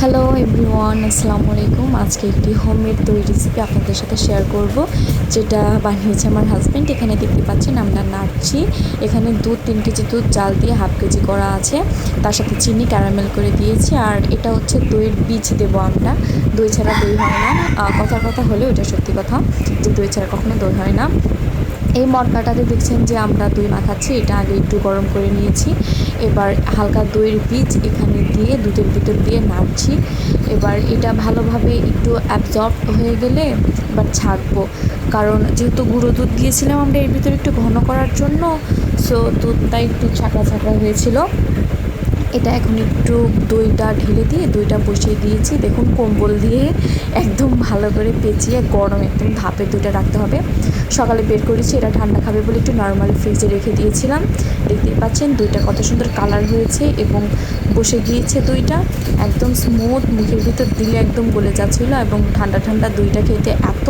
Hello everyone, আসসালামু আলাইকুম। আজকে একটি হোমমেড দই রেসিপি আপনাদের সাথে শেয়ার করব, যেটা বানিয়েছে আমার হাজব্যান্ড। এখানে দেখতে পাচ্ছেন আমরা নাড়ছি। এখানে 3 কেজি দুধ জাল দিয়ে হাফ কেজি করা আছে, তার সাথে চিনি ক্যারামেল করে দিয়েছি। আর এটা হচ্ছে দইয়ের বীজ দেবো আমরা। দই ছাড়া দই হয় না, কথার কথা হলেও এটা সত্যি কথা যে দই ছাড়া কখনো দই হয় না। এই মটকাটাতে দেখছেন যে আমরা দই মাখাচ্ছি, এটা আগে একটু গরম করে নিয়েছি। এবার হালকা দইয়ের বীজ এখানে দিয়ে দুধের ভিতর দিয়ে নাড়ছি। এবার এটা ভালোভাবে একটু অ্যাবজর্ব হয়ে গেলে এবার ছাঁকবো, কারণ যেহেতু গুঁড়ো দুধ দিয়েছিলাম আমরা এর ভিতরে একটু ঘন করার জন্য, সো দুধটা একটু ছাঁকড়া ছাঁকড়া হয়েছিল। এটা এখন একটু দইটা ঢেলে দিয়ে দইটা বসিয়ে দিয়েছি। দেখুন কম্বল দিয়ে একদম ভালো করে পেঁচিয়ে গরম একদম ধাপে দইটা রাখতে হবে। সকালে বের করেছি, এটা ঠান্ডা খাবে বলে একটু নর্মাল ফ্রিজে রেখে দিয়েছিলাম। দেখতেই পাচ্ছেন দইটা কত সুন্দর কালার হয়েছে এবং বসে গিয়েছে দইটা একদম স্মুথ, মুখের ভিতর দিলে একদম গলে যাচ্ছিলো। এবং ঠান্ডা ঠান্ডা দইটা খেতে এত